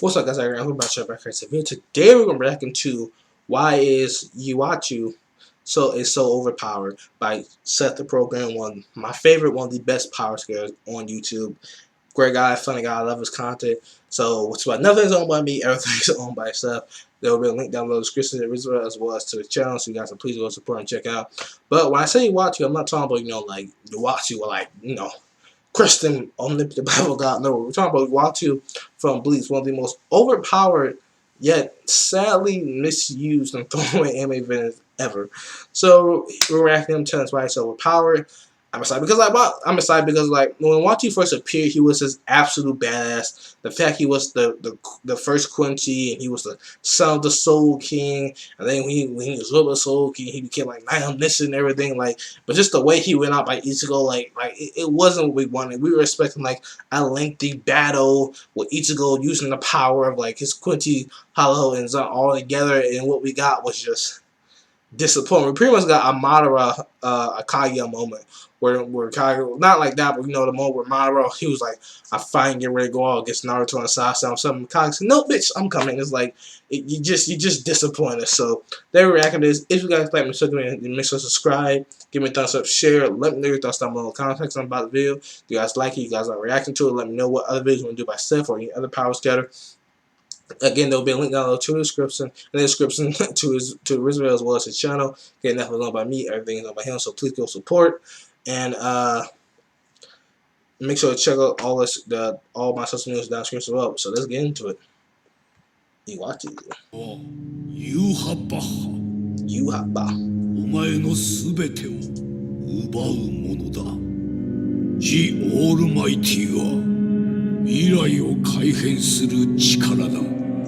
What's up, guys? I'm about to back here. Today we're going to be reacting to Why is Yhwach so overpowered by Seth the Program, one my favorite, one of the best power scares on YouTube. Great guy, funny guy, I love his content. So what's about nothing's owned by me, everything's owned by Seth. There will be a link down below in the description as well as to the channel, so you guys can please go support and check out. But when I say Yhwach, I'm not talking about like Yhwach or like Christian omnipotent Bible God. No, we're talking about Watu from Bleach, one of the most overpowered yet sadly misused and thrown away anime villains ever. So we're reacting to him, why he's so overpowered. I'm excited because when Watu first appeared, he was this absolute badass. The fact he was the first Quincy and he was the son of the Soul King, and then when he was with the Soul King, he became like nigh omniscient and everything. But just the way he went out by Ichigo, it wasn't what we wanted. We were expecting like a lengthy battle with Ichigo using the power of like his Quincy, Hollow, and Zon all together, and what we got was just disappointing. We pretty much got a Madara, Akage moment where Akage, not like that, but the moment where Madara, he was like, "I finally get ready to go out against Naruto and Sasuke." And something Akage said, "No, bitch, I'm coming." It's like you just disappointed. So they were reacting to this. If you guys like me, so make sure to subscribe, give me a thumbs up, share. Let me know your thoughts down below in the comment section about the video. If you guys like it, you guys are reacting to it. Let me know what other videos you want to do by Seth or any other power scatter. Again, there will be a link down below to the description, to his as well as his channel. Again, nothing is owned by me, everything is owned by him, so please go support. And make sure to check out all my social media down the screen as well. So let's get into it. Yhwach. Yhwach. お前のすべてを奪うものだ。The Almighty は未来を改変する力だ。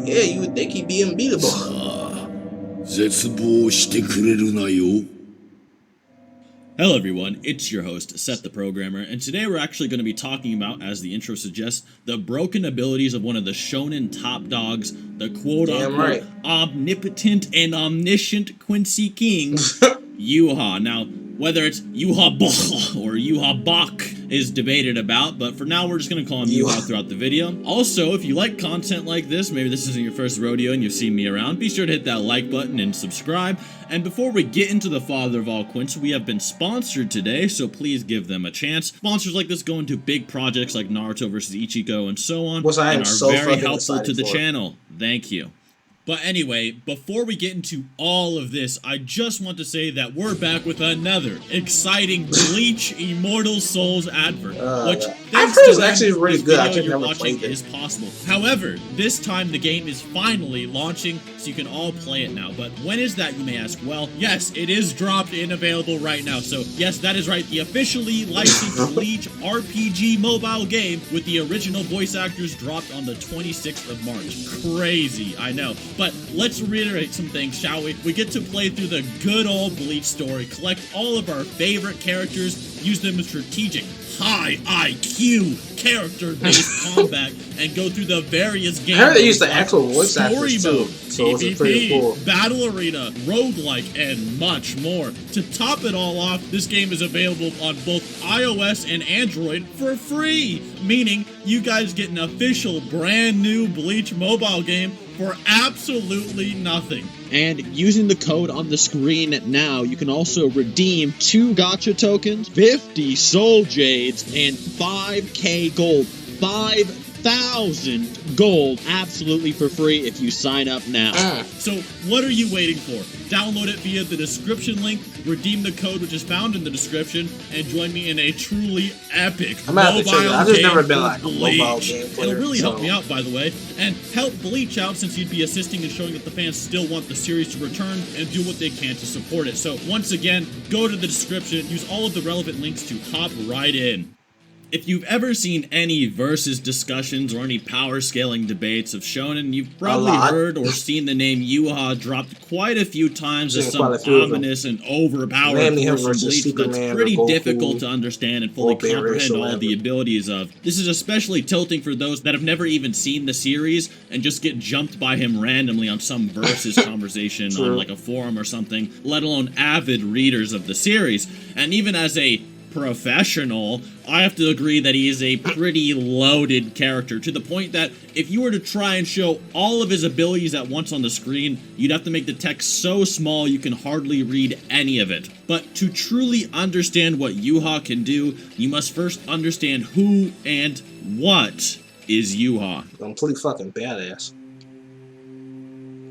Yeah, you would think he'd be unbeatable. さあ、絶望してくれるなよ。 Hello everyone, it's your host, Seth the Programmer, and today we're actually going to be talking about, as the intro suggests, the broken abilities of one of the shonen top dogs, the quote-unquote omnipotent and omniscient Quincy King, Yhwach. Now, whether it's Yhwach or Yhwach is debated about, but for now we're just going to call him Yhwach throughout the video. Also, if you like content like this, maybe this isn't your first rodeo and you've seen me around, be sure to hit that like button and subscribe. And before we get into the father of all Quincy, we have been sponsored today, so please give them a chance. Sponsors like this go into big projects like Naruto vs. Ichigo and so on, and are very helpful to the channel. Thank you. But anyway, before we get into all of this, I just want to say that we're back with another exciting Bleach Immortal Souls advert, which I've heard is actually really good. I just never never played it. Is possible. However, this time the game is finally launching, so you can all play it now. But when is that, you may ask? Well, yes, it is dropped and available right now. So yes, that is right. The officially licensed Bleach RPG mobile game with the original voice actors dropped on the 26th of March. Crazy, I know. But let's reiterate some things, shall we? We get to play through the good old Bleach story, collect all of our favorite characters, use them in strategic, high IQ, character-based combat, and go through the various games. I heard they used the actual voice actors too, so it's pretty cool. Battle Arena, roguelike, and much more. To top it all off, this game is available on both iOS and Android for free, meaning you guys get an official brand new Bleach mobile game for absolutely nothing. And using the code on the screen now, you can also redeem 2 gacha tokens, 50 soul jades, and 5k gold. 5,000 gold absolutely for free if you sign up now. So what are you waiting for? Download it via the description link, redeem the code which is found in the description, and join me in a truly epic mobile game. I've just never been like a mobile game player. It'll really help me out, by the way, and help Bleach out since you'd be assisting and showing that the fans still want the series to return and do what they can to support it. So once again, go to the description, use all of the relevant links to hop right in. If you've ever seen any versus discussions or any power scaling debates of shonen, you've probably heard or seen the name Yhwach dropped quite a few times as some ominous and overpowered force from Bleach that's pretty difficult to understand and fully comprehend all the abilities of. This is especially tilting for those that have never even seen the series and just get jumped by him randomly on some versus conversation on like a forum or something, let alone avid readers of the series. And even as a professional, I have to agree that he is a pretty loaded character, to the point that if you were to try and show all of his abilities at once on the screen, you'd have to make the text so small you can hardly read any of it. But to truly understand what Yhwach can do, you must first understand who and what is Yhwach. Complete fucking badass.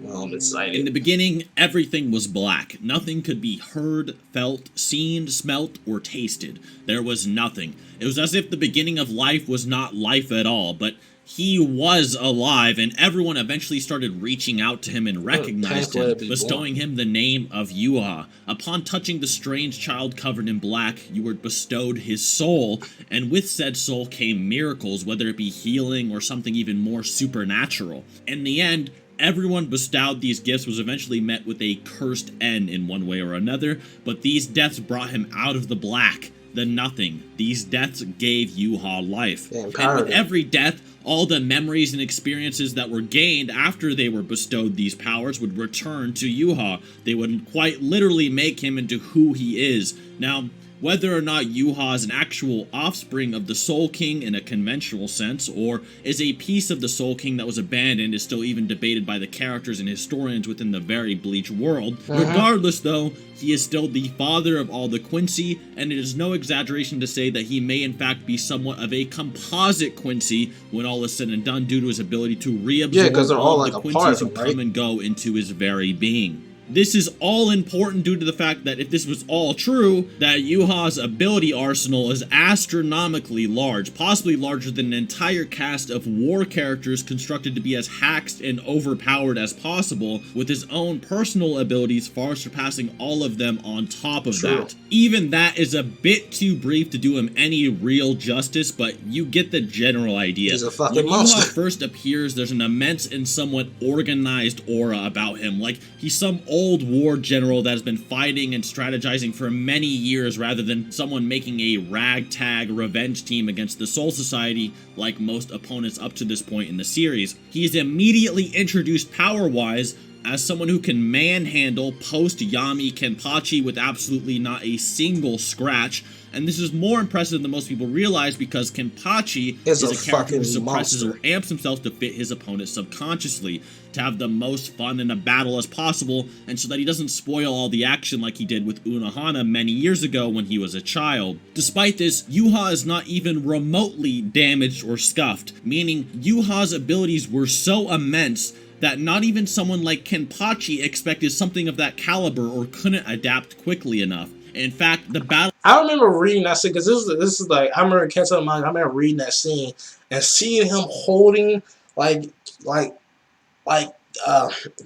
I'm excited. In the beginning, everything was black. Nothing could be heard, felt, seen, smelt, or tasted. There was nothing. It was as if the beginning of life was not life at all, but he was alive, and everyone eventually started reaching out to him and recognized him, bestowing him the name of Yhwach. Upon touching the strange child covered in black, you were bestowed his soul, and with said soul came miracles, whether it be healing or something even more supernatural. In the end, everyone bestowed these gifts was eventually met with a cursed end in one way or another, but these deaths brought him out of the black, the nothing. These deaths gave Yhwach life. Yeah, and with every death, all the memories and experiences that were gained after they were bestowed these powers would return to Yhwach. They would quite literally make him into who he is. Now, whether or not Yhwach is an actual offspring of the Soul King in a conventional sense, or is a piece of the Soul King that was abandoned, is still even debated by the characters and historians within the very Bleach world. Regardless, though, he is still the father of all the Quincy, and it is no exaggeration to say that he may in fact be somewhat of a composite Quincy when all is said and done, due to his ability to reabsorb all like the Quincy's who come and go into his very being. This is all important due to the fact that if this was all true, that Yhwach's ability arsenal is astronomically large, possibly larger than an entire cast of war characters constructed to be as hacked and overpowered as possible, with his own personal abilities far surpassing all of them on top of that. Even that is a bit too brief to do him any real justice, but you get the general idea. He's a fucking when monster. Yhwach first appears, there's an immense and somewhat organized aura about him, like he's some old war general that has been fighting and strategizing for many years, rather than someone making a ragtag revenge team against the Soul Society like most opponents up to this point in the series. He is immediately introduced power-wise as someone who can manhandle post-Yami Kenpachi with absolutely not a single scratch. And this is more impressive than most people realize, because Kenpachi is a character who suppresses or amps himself to fit his opponent subconsciously, to have the most fun in a battle as possible, and so that he doesn't spoil all the action like he did with Unohana many years ago when he was a child. Despite this, Yhwach is not even remotely damaged or scuffed, meaning Yhwach's abilities were so immense that not even someone like Kenpachi expected something of that caliber or couldn't adapt quickly enough. In fact, the battle... I remember reading that scene, because this is like, I remember catching my mind. I remember reading that scene and seeing him holding like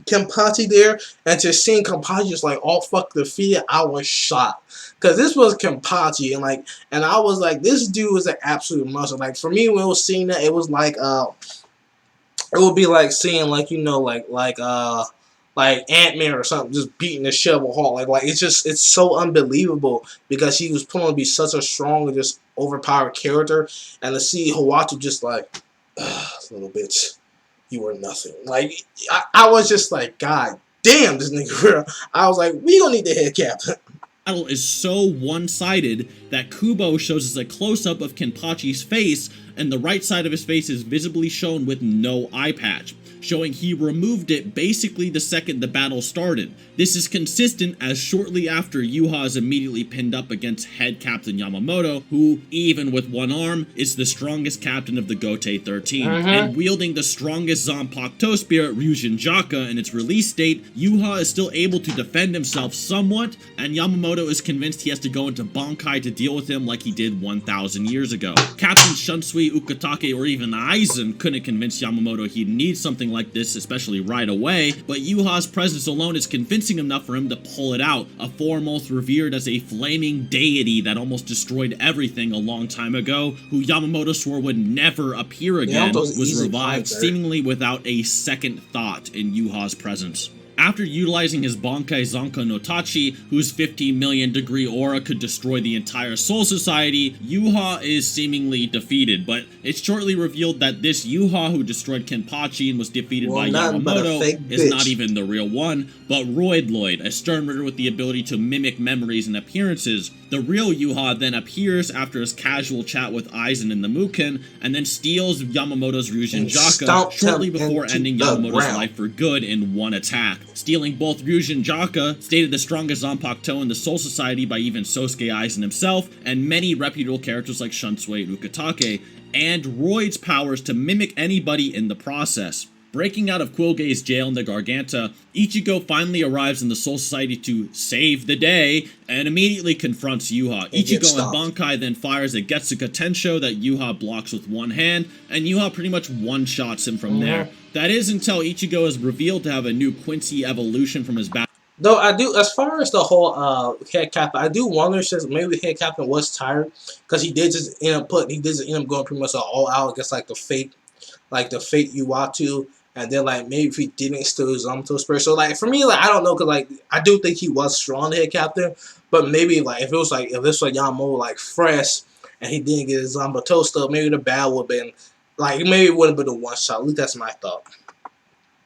Kenpachi there, and just seeing Kenpachi just like all fuck defeated. I was shocked, because this was Kenpachi, and I was like, this dude is an absolute monster. Like, for me, when I was seeing that, it was like it would be like seeing, like, you know, like Ant-Man or something just beating the shovel hard. Like it's so unbelievable, because he was pulling to be such a strong and just overpowered character, and to see Yhwach just like, little bitch, you are nothing. Like, I was just like, God damn, this nigga real. I was like, we gonna need the head captain. Battle is so one-sided that Kubo shows us a close-up of Kenpachi's face, and the right side of his face is visibly shown with no eye patch, showing he removed it basically the second the battle started. This is consistent, as shortly after Yhwach is immediately pinned up against head captain Yamamoto, who, even with one arm, is the strongest captain of the Gotei 13, and wielding the strongest Zanpakuto spirit, Ryujin Jaka, in its release date, Yhwach is still able to defend himself somewhat, and Yamamoto is convinced he has to go into Bankai to deal with him like he did 1,000 years ago. Captain Shunsui, Ukitake, or even Aizen couldn't convince Yamamoto he'd need something like this, especially right away, but Yhwach's presence alone is convincing enough for him to pull it out. A foremost revered as a flaming deity that almost destroyed everything a long time ago, who Yamamoto swore would never appear again, was revived seemingly without a second thought in Yhwach's presence. After utilizing his Bankai Zanka no Tachi, whose 15 million degree aura could destroy the entire Soul Society, Yhwach is seemingly defeated, but it's shortly revealed that this Yhwach who destroyed Kenpachi and was defeated by Yamamoto is not even the real one, but Roidloid, a stern ritter with the ability to mimic memories and appearances. The real Yhwach then appears after his casual chat with Aizen in the Muken, and then steals Yamamoto's Ryujin Jaka shortly before ending Yamamoto's life for good in one attack. Stealing both Ryujin Jaka, stated the strongest Zanpakuto in the Soul Society by even Sosuke Aizen himself, and many reputable characters like Shunsui and Ukitake, and Roid's powers to mimic anybody in the process. Breaking out of Quilge's jail in the Garganta, Ichigo finally arrives in the Soul Society to save the day, and immediately confronts Yhwach. Ichigo and Bankai then fires a Getsuga Tensho that Yhwach blocks with one hand, and Yhwach pretty much one-shots him from there. That is until Ichigo is revealed to have a new Quincy evolution from his back. Though I do, as far as the whole head captain, I do wonder since maybe the head captain was tired because he did just end up going pretty much all out against like the fake Uatu, and then like maybe if he didn't steal his Zamato Spirit. So like for me, like I don't know, because like I do think he was strong, the head captain, but maybe like if this was Yamamoto like fresh and he didn't get his Zamato stuff, maybe the battle would have been like maybe it wouldn't have been a one shot. At least that's my thought.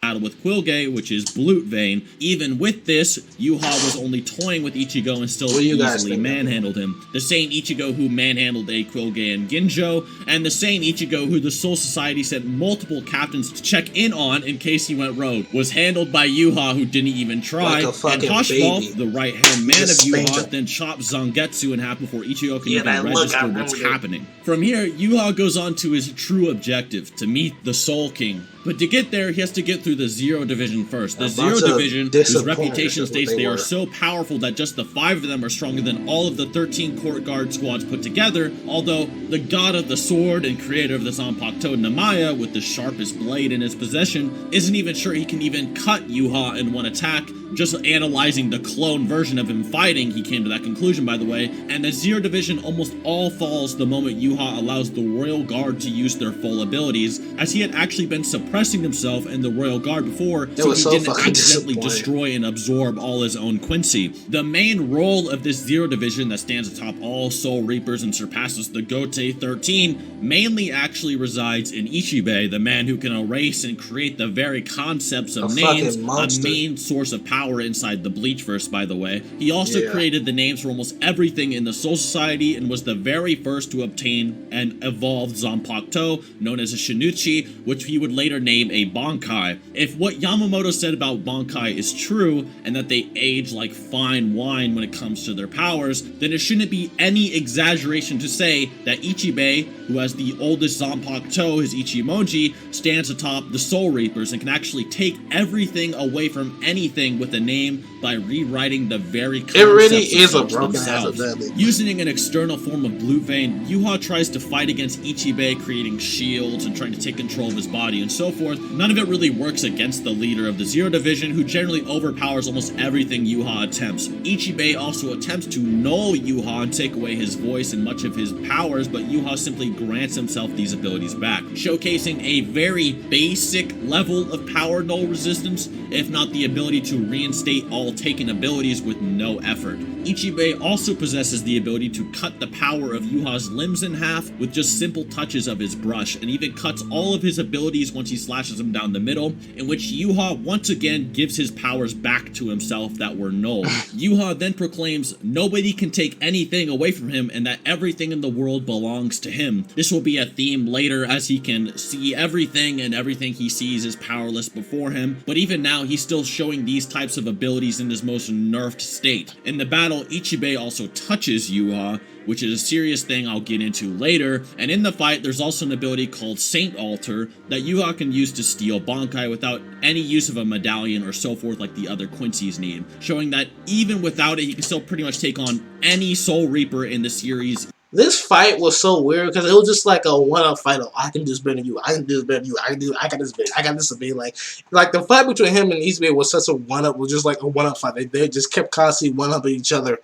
Battle with Quilge, which is Blute Vein. Even with this, Yhwach was only toying with Ichigo and still easily manhandled him. The same Ichigo who manhandled a Quilge and Ginjo, and the same Ichigo who the Soul Society sent multiple captains to check in on in case he went rogue, was handled by Yhwach, who didn't even try, and Hashvalth, the right-hand man of Yhwach, then chopped Zangetsu in half before Ichigo can even register what's happening. From here, Yhwach goes on to his true objective, to meet the Soul King. But to get there, he has to get through the Zero Division first. The Zero Division, whose reputation states they are so powerful that just the 5 of them are stronger than all of the 13 Court Guard squads put together, although the god of the sword and creator of the Zanpakuto, Namaya, with the sharpest blade in his possession, isn't even sure he can even cut Yhwach in one attack. Just analyzing the clone version of him fighting, he came to that conclusion, by the way, and the Zero Division almost all falls the moment Yhwach allows the Royal Guard to use their full abilities, as he had actually been suppressing himself and the Royal Guard before, so he didn't accidentally destroy and absorb all his own Quincy. The main role of this Zero Division that stands atop all Soul Reapers and surpasses the Gote 13 mainly actually resides in Ichibe, the man who can erase and create the very concepts of names, a main source of power inside the Bleachverse, by the way. He also created the names for almost everything in the Soul Society and was the very first to obtain an evolved Zanpakuto known as a Shinichi, which he would later name a Bankai. If what Yamamoto said about Bankai is true, and that they age like fine wine when it comes to their powers, then it shouldn't be any exaggeration to say that Ichibe, who has the oldest Zanpakuto, his Ichimoji, stands atop the Soul Reapers and can actually take everything away from anything with a name by rewriting the very concepts of themselves. Using an external form of Blute Vein, Yhwach tries to fight against Ichibe, creating shields and trying to take control of his body and so forth. None of it really works against the leader of the Zero Division, who generally overpowers almost everything Yhwach attempts. Ichibe also attempts to null Yhwach and take away his voice and much of his powers, but Yhwach simply grants himself these abilities back, showcasing a very basic level of power null resistance, if not the ability to reinstate all taken abilities with no effort. Ichibe also possesses the ability to cut the power of Yhwach's limbs in half with just simple touches of his brush, and even cuts all of his abilities once he slashes them down the middle, in which Yhwach once again gives his powers back to himself that were null. Yhwach then proclaims nobody can take anything away from him and that everything in the world belongs to him. This will be a theme later, as he can see everything and everything he sees is powerless before him, but even now he's still showing these types of abilities in his most nerfed state. In the battle, Ichibe also touches Yhwach, which is a serious thing I'll get into later, and in the fight there's also an ability called Saint Altar that Yhwach can use to steal Bankai without any use of a medallion or so forth like the other Quincy's need, showing that even without it he can still pretty much take on any Soul Reaper in the series. This fight was so weird because it was just like a one-up fight of I can do this better than you, I can do this better than you, I got this better, I got this ability. Like the fight between him and Ichibe was such a one-up, was just like a one-up fight. They just kept constantly one-upping each other,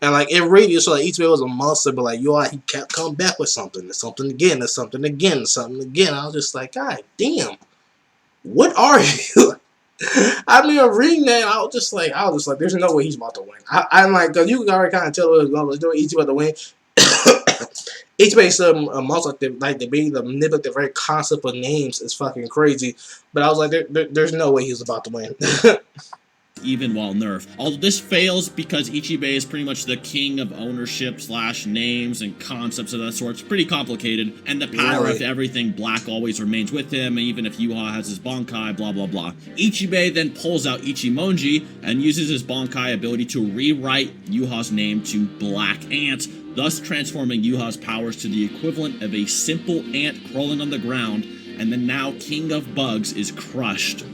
and like it really just like Ichibe was a monster, but like he kept coming back with something again, and something again, and something again. I was just like, God damn, what are you? I remember reading that, and I was just like, there's no way he's about to win. I'm like, cause you can already kind of tell it was going. There's no way Ichigo about to win. Ichibe said most like the manipulate the very concept of names is fucking crazy. But I was like, there's no way he's about to win. Even while nerfed. Although this fails because Ichibe is pretty much the king of ownership / names and concepts of that sort. It's pretty complicated, and the power of everything black always remains with him, even if Yhwach has his Bankai, blah blah blah. Ichibe then pulls out Ichimonji and uses his Bankai ability to rewrite Yhwach's name to Black Ant, thus transforming Yhwach's powers to the equivalent of a simple ant crawling on the ground, and the now king of bugs is crushed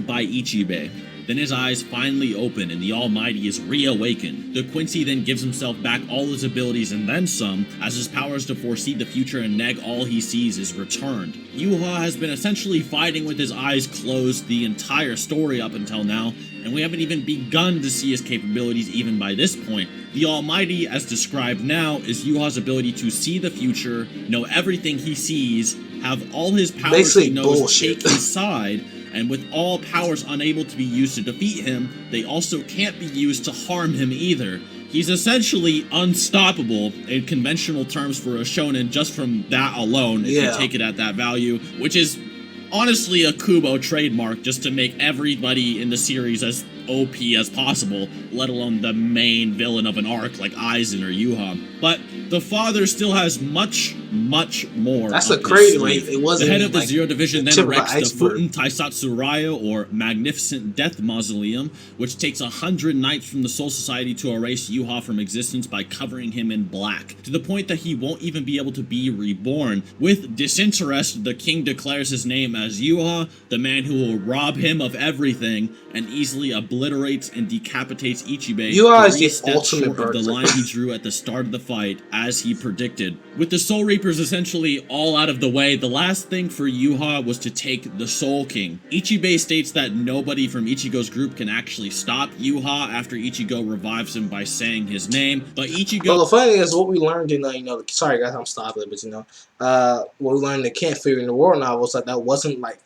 by Ichibe. Then his eyes finally open and the Almighty is reawakened. The Quincy then gives himself back all his abilities and then some, as his powers to foresee the future and neg all he sees is returned. Yhwach has been essentially fighting with his eyes closed the entire story up until now, and we haven't even begun to see his capabilities even by this point. The Almighty, as described now, is Yhwach's ability to see the future, know everything he sees, have all his powers basically he knows bullshit. take his side, and with all powers unable to be used to defeat him, they also can't be used to harm him either. He's essentially unstoppable in conventional terms for a shonen just from that alone, if you take it at that value, which is honestly a Kubo trademark just to make everybody in the series as OP as possible, let alone the main villain of an arc like Aizen or Yhwach. But the father still has much more. That's a crazy way. It wasn't the head of the like Zero Division then erects the iceberg. Futen Taisatsu Raya, or Magnificent Death Mausoleum, which takes 100 knights from the Soul Society to erase Yhwach from existence by covering him in black, to the point that he won't even be able to be reborn. With disinterest, the king declares his name as Yhwach, the man who will rob him of everything, and easily obliterates and decapitates Ichibe, Yhwach is 3 the steps ultimate short of the bird. line he drew at the start of the fight, as he predicted. With the Soul Reapers essentially all out of the way, the last thing for Yhwach was to take the Soul King. Ichibe states that nobody from Ichigo's group can actually stop Yhwach after Ichigo revives him by saying his name, but Ichigo... Well, the funny thing is, what we learned in, sorry guys, I'm stopping, but what we learned in the Can't Figure in the World novels, that wasn't like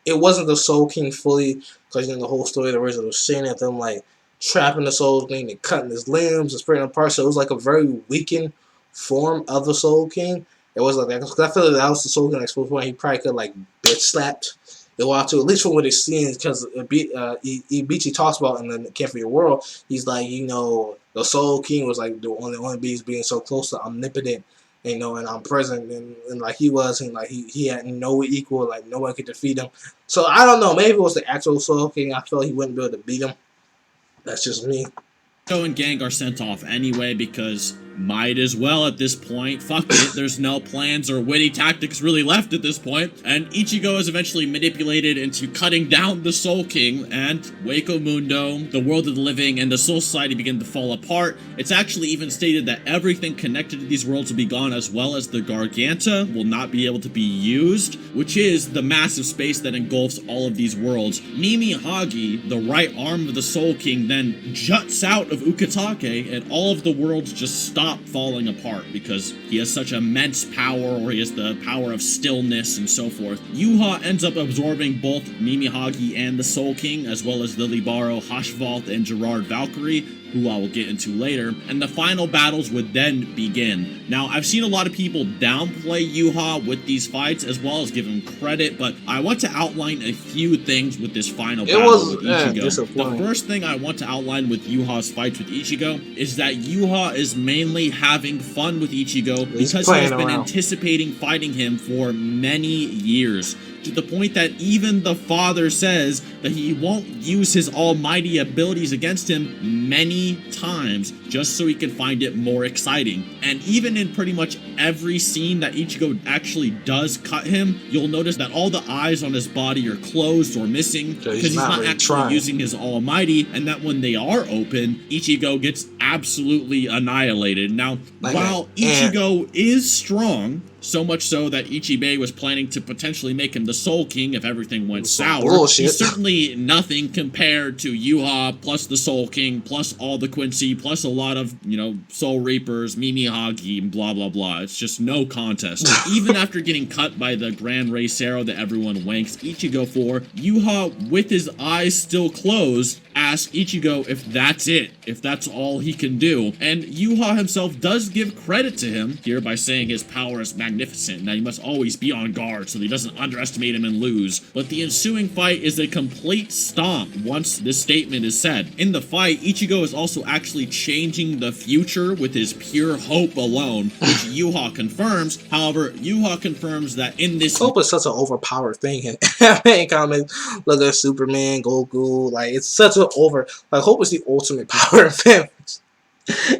it wasn't the Soul King fully, because the whole story of the original was saying that them like trapping the Soul King and cutting his limbs and spreading apart, so it was like a very weakened form of the Soul King. It was like that, because I feel like that was the Soul King exposed point. He probably could like bitch slapped Yhwach too, at least from what it's seen, because Ibichi talks about in the Can't Figure World, he's like, the Soul King was like the only beast being so close to omnipotent, and omnipresent, and like he was, and like he had no equal, like no one could defeat him. So I don't know, maybe it was the actual Soul King. I feel he wouldn't be able to beat him. That's just me. Ichigo and gang are sent off anyway because might as well at this point. Fuck it, there's no plans or witty tactics really left at this point. And Ichigo is eventually manipulated into cutting down the Soul King, and Wako Mundo, the world of the living, and the Soul Society begin to fall apart. It's actually even stated that everything connected to these worlds will be gone, as well as the Garganta will not be able to be used, which is the massive space that engulfs all of these worlds. Mimi Hagi, the right arm of the Soul King, then juts out of Ukitake, and all of the worlds just stop falling apart because he has such immense power, or he has the power of stillness and so forth. Yhwach ends up absorbing both Mimi Hagi and the Soul King, as well as Lilibaro, Hashvalt, and Gerard Valkyrie, who I will get into later, and the final battles would then begin. Now, I've seen a lot of people downplay Yhwach with these fights, as well as give him credit, but I want to outline a few things with this final battle with Ichigo. The first thing I want to outline with Yhwach's fights with Ichigo is that Yhwach is mainly having fun with Ichigo because he has been anticipating fighting him for many years, to the point that even the father says that he won't use his almighty abilities against him many times just so he can find it more exciting. And even in pretty much every scene that Ichigo actually does cut him, you'll notice that all the eyes on his body are closed or missing because he's not really actually using his almighty, and that when they are open, Ichigo gets absolutely annihilated. Now, while Ichigo is strong, so much so that Ichibe was planning to potentially make him the Soul King if everything went sour. Bullshit. He's certainly nothing compared to Yhwach, plus the Soul King, plus all the Quincy, plus a lot of, Soul Reapers, Mimihagi, and blah blah blah. It's just no contest. Even after getting cut by the Grand Race Arrow that everyone wanks Ichigo for, Yhwach, with his eyes still closed, asks Ichigo if that's it, if that's all he can do. And Yhwach himself does give credit to him here by saying his power is magnificent and that he must always be on guard so that he doesn't underestimate him and lose. But the ensuing fight is a complete stomp once this statement is said. In the fight, Ichigo is also actually changing the future with his pure hope alone, which Yhwach confirms. However, Yhwach confirms that in this... Hope is such an overpowered thing in comics. Look at Superman, Goku, like, it's such an hope is the ultimate power of families.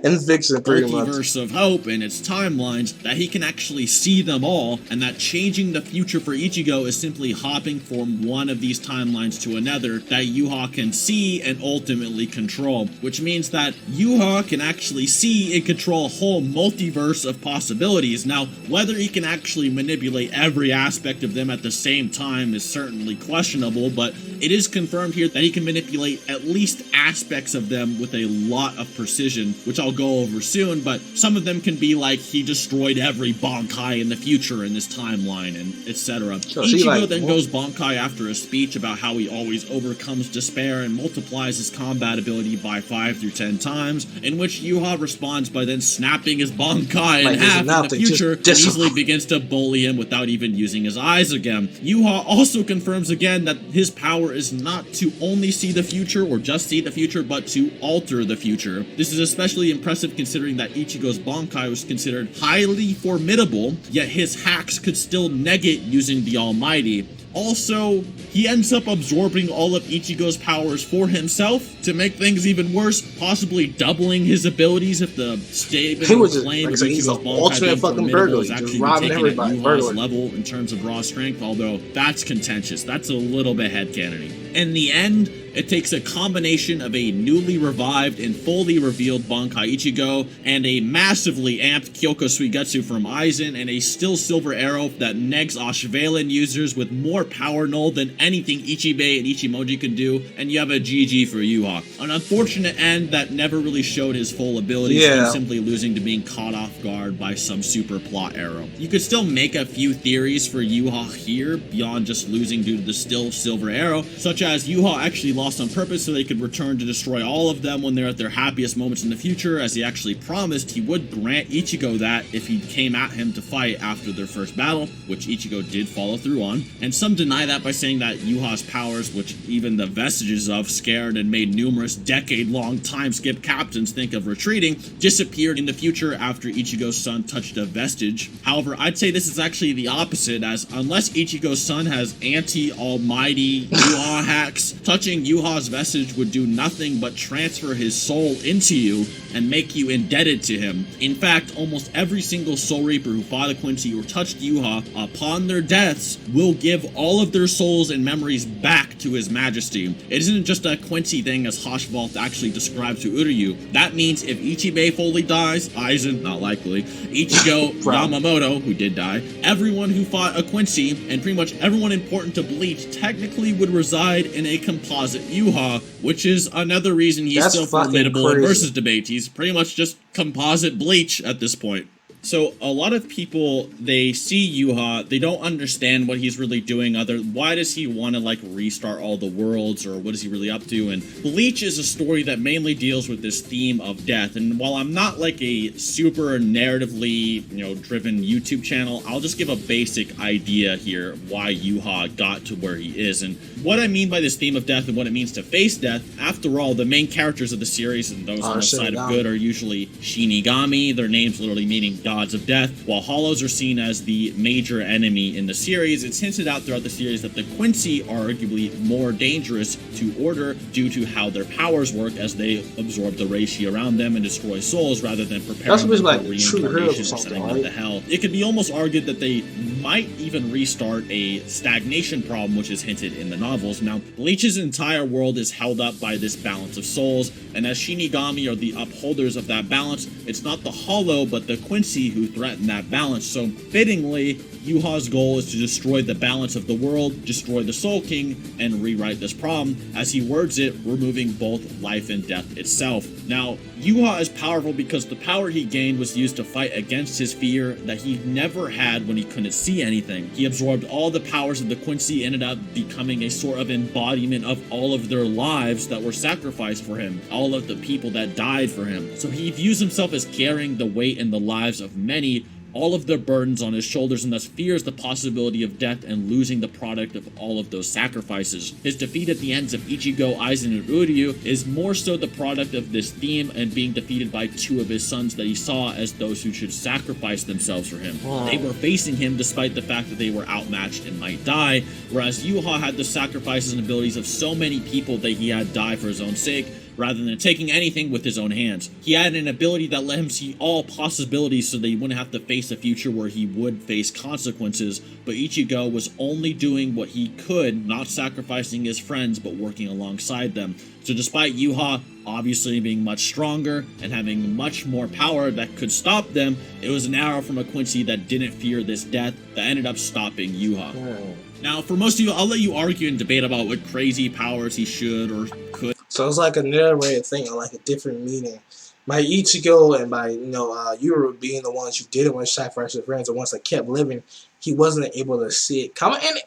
And fiction, pretty much. Multiverse of hope and its timelines, that he can actually see them all, and that changing the future for Ichigo is simply hopping from one of these timelines to another that Yhwach can see and ultimately control, which means that Yhwach can actually see and control a whole multiverse of possibilities. Now, whether he can actually manipulate every aspect of them at the same time is certainly questionable, but it is confirmed here that he can manipulate at least aspects of them with a lot of precision, which I'll go over soon, but some of them can be like he destroyed every Bankai in the future in this timeline, and etc. So Ichigo then goes Bankai after a speech about how he always overcomes despair and multiplies his combat ability by 5 through 10 times, in which Yhwach responds by then snapping his Bankai in half in the future and easily begins to bully him without even using his eyes again. Yhwach also confirms again that his power is not to only see the future or just see the future, but to alter the future. This is especially impressive considering that Ichigo's Bankai was considered highly formidable, yet his hacks could still negate using the Almighty. Also, he ends up absorbing all of Ichigo's powers for himself to make things even worse, possibly doubling his abilities if the statement or claim of Ichigo's Bankai being formidable is actually taken at Yhwach's level in terms of raw strength, although that's contentious. That's a little bit headcanoning. In the end, it takes a combination of a newly revived and fully revealed Bankai Ichigo and a massively amped Kyoko Suigetsu from Aizen and a still silver arrow that negs Ashvalen users with more power null than anything Ichibe and Ichimoji can do, and you have a GG for Yhwach. An unfortunate end that never really showed his full abilities and simply losing to being caught off guard by some super plot arrow. You could still make a few theories for Yhwach here beyond just losing due to the still silver arrow, such as Yhwach actually lost on purpose so they could return to destroy all of them when they're at their happiest moments in the future, as he actually promised he would grant Ichigo that if he came at him to fight after their first battle, which Ichigo did follow through on. And some deny that by saying that Yhwach's powers, which even the vestiges of scared and made numerous decade-long time-skip captains think of retreating, disappeared in the future after Ichigo's son touched a vestige. However, I'd say this is actually the opposite, as unless Ichigo's son has anti-almighty Yhwach hacks, touching Yhwach's vestige would do nothing but transfer his soul into you and make you indebted to him. In fact, almost every single Soul Reaper who fought a Quincy or touched Yhwach, upon their deaths, will give all of their souls and memories back to his majesty. It isn't just a Quincy thing, as Hoshvalt actually describes to Uryu. That means if Ichibe fully dies, Aizen, not likely, Ichigo, Yamamoto, who did die, everyone who fought a Quincy, and pretty much everyone important to Bleach, technically would reside in a composite Yhwach, which is another reason he's still formidable in versus debate. He's pretty much just composite Bleach at this point. So a lot of people, they see Yhwach, they don't understand what he's really doing. Why does he want to like restart all the worlds, or what is he really up to? And Bleach is a story that mainly deals with this theme of death. And while I'm not like a super narratively, driven YouTube channel, I'll just give a basic idea here of why Yhwach got to where he is. And what I mean by this theme of death and what it means to face death, after all, the main characters of the series and those on the side of good are usually Shinigami, their names literally meaning gods of death. While Hollows are seen as the major enemy in the series, it's hinted out throughout the series that the Quincy are arguably more dangerous to Order due to how their powers work, as they absorb the Reishi around them and destroy souls rather than preparing them for reincarnation or setting them to hell. It could be almost argued that they might even restart a stagnation problem, which is hinted in the novels. Now, Bleach's entire world is held up by this balance of souls, and as Shinigami are the upholders of that balance, it's not the Hollow but the Quincy Quincy who threaten that balance. So fittingly, Yhwach's goal is to destroy the balance of the world, destroy the Soul King, and rewrite this problem, as he words it, removing both life and death itself. Now, Yhwach is powerful because the power he gained was used to fight against his fear that he never had when he couldn't see anything. He absorbed all the powers of the Quincy, ended up becoming a sort of embodiment of all of their lives that were sacrificed for him, all of the people that died for him. So he views himself as carrying the weight in the lives of many, all of their burdens on his shoulders, and thus fears the possibility of death and losing the product of all of those sacrifices. His defeat at the ends of Ichigo, Aizen, and Uryu is more so the product of this theme and being defeated by two of his sons that he saw as those who should sacrifice themselves for him. They were facing him despite the fact that they were outmatched and might die, whereas Yhwach had the sacrifices and abilities of so many people that he had die for his own sake, rather than taking anything with his own hands. He had an ability that let him see all possibilities so that he wouldn't have to face a future where he would face consequences, but Ichigo was only doing what he could, not sacrificing his friends, but working alongside them. So despite Yhwach obviously being much stronger and having much more power that could stop them, it was an arrow from a Quincy that didn't fear this death that ended up stopping Yhwach. Now, for most of you, I'll let you argue and debate about what crazy powers he should or could. So it's like a narrative thing, or like a different meaning. By Ichigo and by Yuru being the ones who didn't want to sacrifice their friends, the ones that kept living, he wasn't able to see it coming. And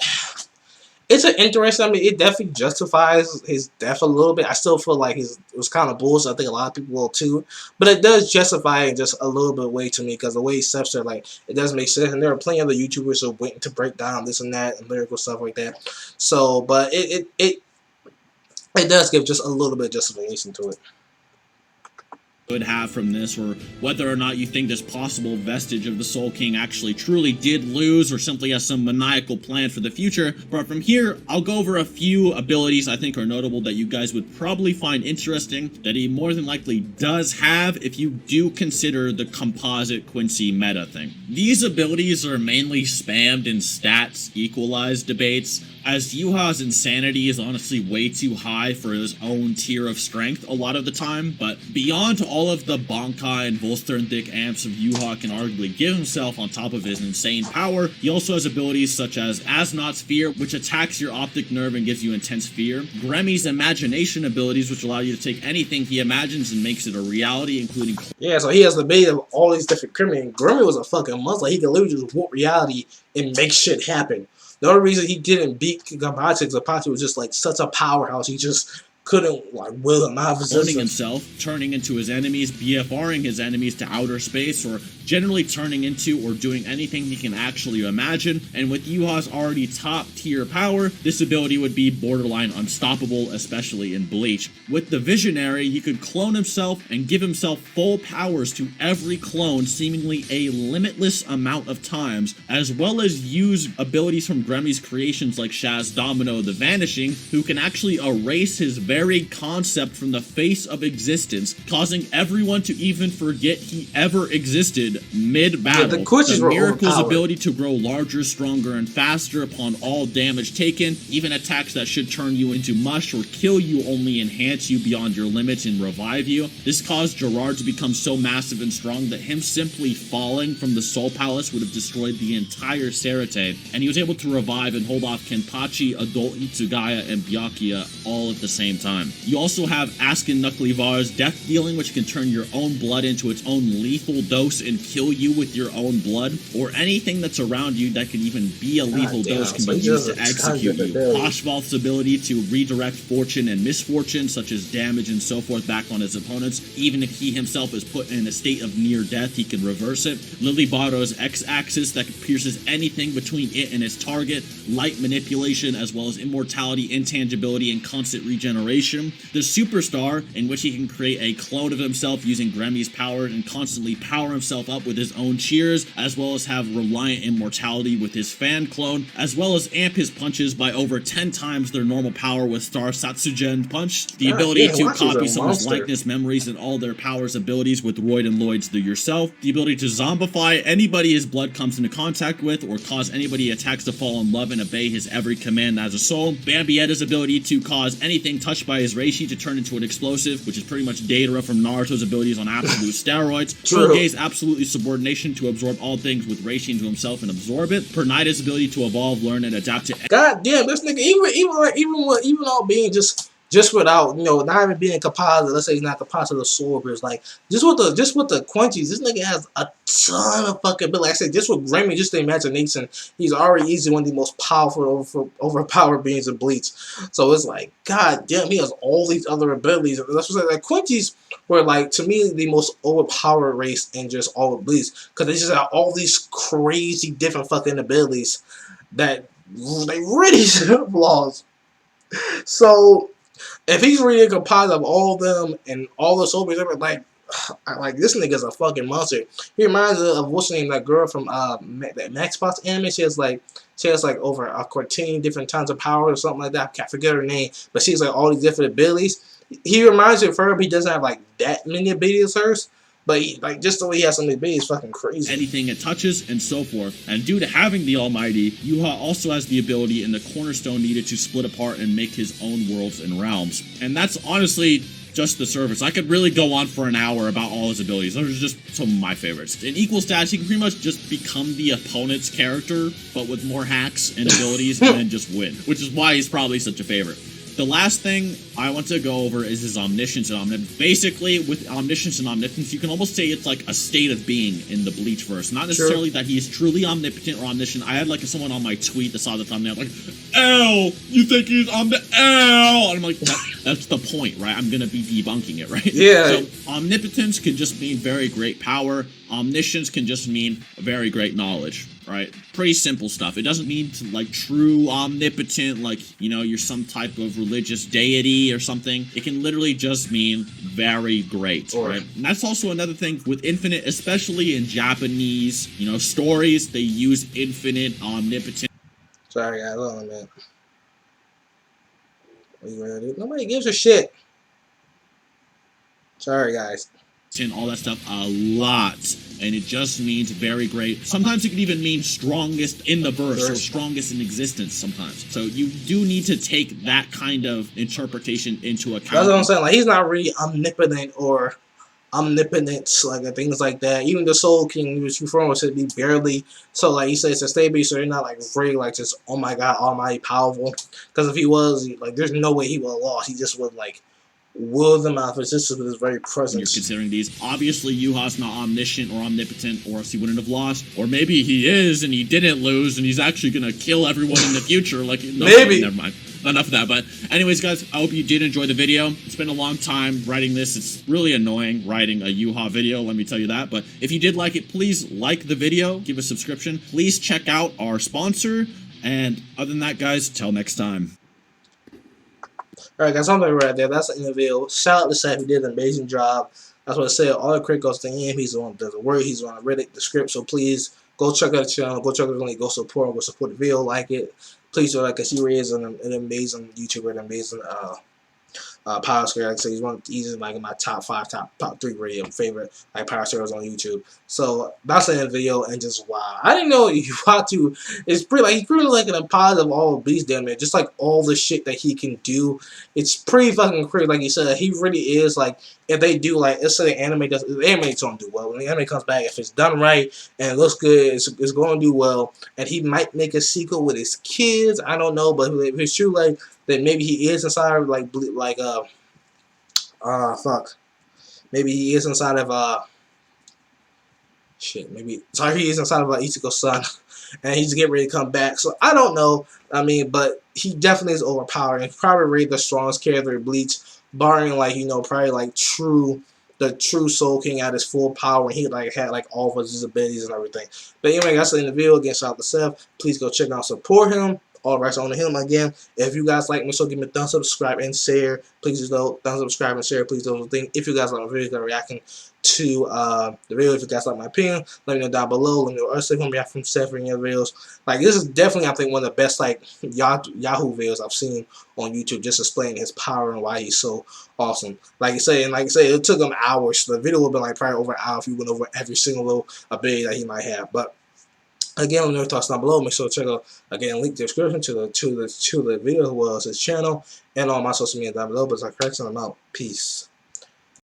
it's an interesting. I mean, it definitely justifies his death a little bit. I still feel like it was kind of bullshit. I think a lot of people will too, but it does justify it just a little bit way to me, because the way he steps there, like, it does make sense. And there are plenty of other YouTubers who are waiting to break down this and that and lyrical stuff like that. So, but it does give just a little bit of justification to it. Would have from this, or whether or not you think this possible vestige of the Soul King actually truly did lose or simply has some maniacal plan for the future. But from here, I'll go over a few abilities I think are notable that you guys would probably find interesting, that he more than likely does have if you do consider the composite Quincy meta thing. These abilities are mainly spammed in stats equalized debates, as Yhwach's insanity is honestly way too high for his own tier of strength a lot of the time, but beyond all of the Bankai and Volsternthik amps of Yhwach can arguably give himself on top of his insane power, he also has abilities such as Asnot's Fear, which attacks your optic nerve and gives you intense fear, Gremmy's Imagination abilities, which allow you to take anything he imagines and makes it a reality, including... Yeah, so he has the ability of all these different criminals. Grimmy was a fucking monster. He could literally just warp reality and make shit happen. The only reason he didn't beat Gabachi was just like such a powerhouse. He just couldn't like will him out of his turning himself, turning into his enemies, BFRing his enemies to outer space, or generally turning into or doing anything he can actually imagine. And with Yhwach's already top tier power, this ability would be borderline unstoppable, especially in Bleach. With the Visionary, he could clone himself and give himself full powers to every clone seemingly a limitless amount of times, as well as use abilities from Gremmy's creations like Shaz Domino the Vanishing, who can actually erase his very concept from the face of existence, causing everyone to even forget he ever existed mid-battle. Yeah, the Miracle's ability to grow larger, stronger, and faster upon all damage taken, even attacks that should turn you into mush or kill you only enhance you beyond your limits and revive you. This caused Gerard to become so massive and strong that him simply falling from the Soul Palace would have destroyed the entire Serite, and he was able to revive and hold off Kenpachi, Adult Itsugaya, and Byakuya all at the same time. You also have Askin Nuklivar's Death Dealing, which can turn your own blood into its own lethal dose and kill you with your own blood, or anything that's around you that can even be a lethal dose can be used to execute you. Ashvalth's ability to redirect fortune and misfortune, such as damage and so forth, back on his opponents. Even if he himself is put in a state of near death, he can reverse it. Lily Bardo's X-axis that pierces anything between it and its target. Light manipulation, as well as immortality, intangibility, and constant regeneration. The Superstar, in which he can create a clone of himself using Gremmy's power and constantly power himself up with his own cheers, as well as have reliant immortality with his fan clone, as well as amp his punches by over 10 times their normal power with Star Satsugen Punch. The ability to copy someone's likeness, memories, and all their powers abilities with Royd and Lloyd's The Yourself. The ability to zombify anybody his blood comes into contact with, or cause anybody he attacks to fall in love and obey his every command as a soul. Bambietta's ability to cause anything touched by his Reishi to turn into an explosive, which is pretty much Deidara from Naruto's abilities on absolute steroids. Choge's absolutely absolutely subordination to absorb all things with ratio to himself and absorb it. Per Nida's ability to evolve, learn, and adapt to. God damn, this nigga, even all being just without, not even being composite. Let's say he's not composite of swords, like just with the quenchies, this nigga has a ton of fucking ability. Like I said, just with Grammy, just the imagination, he's already easily one of the most powerful, overpowered beings in Bleach. So it's like, god damn, he has all these other abilities. That's what I'm saying. Like quenchies were, like, to me, the most overpowered race in just all of Bleach, because they just have all these crazy different fucking abilities that they really have flaws. So if he's really a composite of all of them and all the soldiers, like this nigga's a fucking monster. He reminds me of what's her name, that girl from that Max Box anime. She has like over a 14 different tons of power or something like that. I can't forget her name, but she's like all these different abilities. He reminds me of her, but he doesn't have like that many abilities as hers. But like just the way he has so many abilities is fucking crazy. Anything it touches and so forth. And due to having the Almighty, Yhwach also has the ability and the cornerstone needed to split apart and make his own worlds and realms. And that's honestly just the surface. I could really go on for an hour about all his abilities. Those are just some of my favorites. In equal stats, he can pretty much just become the opponent's character, but with more hacks and abilities, and then just win. Which is why he's probably such a favorite. The last thing I want to go over is his omniscience and omnipotence. Basically, with omniscience and omnipotence, you can almost say it's like a state of being in the Bleachverse. Not necessarily that he is truly omnipotent or omniscient. I had like someone on my tweet that saw the thumbnail like, "L, you think he's L?" And I'm like, that's the point, right? I'm gonna be debunking it, right? Yeah. So omnipotence can just mean very great power. Omniscience can just mean very great knowledge, right? Pretty simple stuff. It doesn't mean to, like, true omnipotent, like, you're some type of religious deity or something. It can literally just mean very great, right? And that's also another thing with infinite, especially in Japanese, stories, they use infinite omnipotent. Sorry, guys, hold on, man. What you gonna do? Nobody gives a shit. Sorry, guys. And all that stuff a lot, and it just means very great. Sometimes it can even mean strongest in the verse or strongest in existence sometimes. So you do need to take that kind of interpretation into account. That's what I'm saying. Like, he's not really omnipotent or omnipotence, like things like that. Even the Soul King, which you from, should be barely. So like he says, it's a stable, so they're not like really like just, oh my god, almighty powerful. Because if he was, like, there's no way he would have lost. He just would like will them out of existence with his very presence. You're considering these. Obviously, Yhwach's not omniscient or omnipotent, or else he wouldn't have lost. Or maybe he is, and he didn't lose, and he's actually gonna kill everyone in the future. Like, no, maybe. Never mind. Enough of that. But anyways, guys, I hope you did enjoy the video. It's been a long time writing this. It's really annoying writing a Yhwach video, let me tell you that. But if you did like it, please like the video, give a subscription. Please check out our sponsor. And other than that, guys, till next time. Alright, guys, I'm right there. That's the interview. Shout out to Seth. He did an amazing job. That's what I said. All the credit goes to him. He's the one that does the work. He's the one that read the script. So please go check out the channel. Go check out the link. Go support him. Go support the video. Like it. Please do, like, because he really is an amazing YouTuber, an amazing power square. Like I said, he's like in my top 3 radio favorite like power squares on YouTube. So that's the end video, and just wow, I didn't know Yhwach is pretty like he's pretty like an imposter of all of Bleach damage, just like all the shit that he can do. It's pretty fucking crazy. Like you said, he really is like, if they do, like, let's say the anime don't do well. When the anime comes back, if it's done right and it looks good, it's going to do well. And he might make a sequel with his kids. I don't know, but if it's true, like, that maybe he is inside of maybe he is inside of he is inside of Ichigo's son, and he's getting ready to come back. So I don't know. I mean, but he definitely is overpowered, and probably really the strongest character in Bleach, barring like probably like the true Soul King at his full power, and he like had like all of his abilities and everything. But anyway, guys, in the video again, shout out to Seth. Please go check out, support him. All rights on him again. If you guys like me, so give me a thumbs up, subscribe, and share. Please just thumbs up, subscribe, and share. Please do those things. If you guys like my video, reacting to the video. If you guys like my opinion, let me know down below. Let me know what else you from Seth for any other videos. Like, this is definitely, I think, one of the best like Yahoo videos I've seen on YouTube, just explaining his power and why he's so awesome. Like I say, it took him hours. So the video would have been like probably over an hour if you went over every single little ability that he might have. But again, let me know your thoughts down below. Make sure to check out, again, link the description to the video as well as his channel and all my social media down below. But it's like Rex, and I'm out. Peace.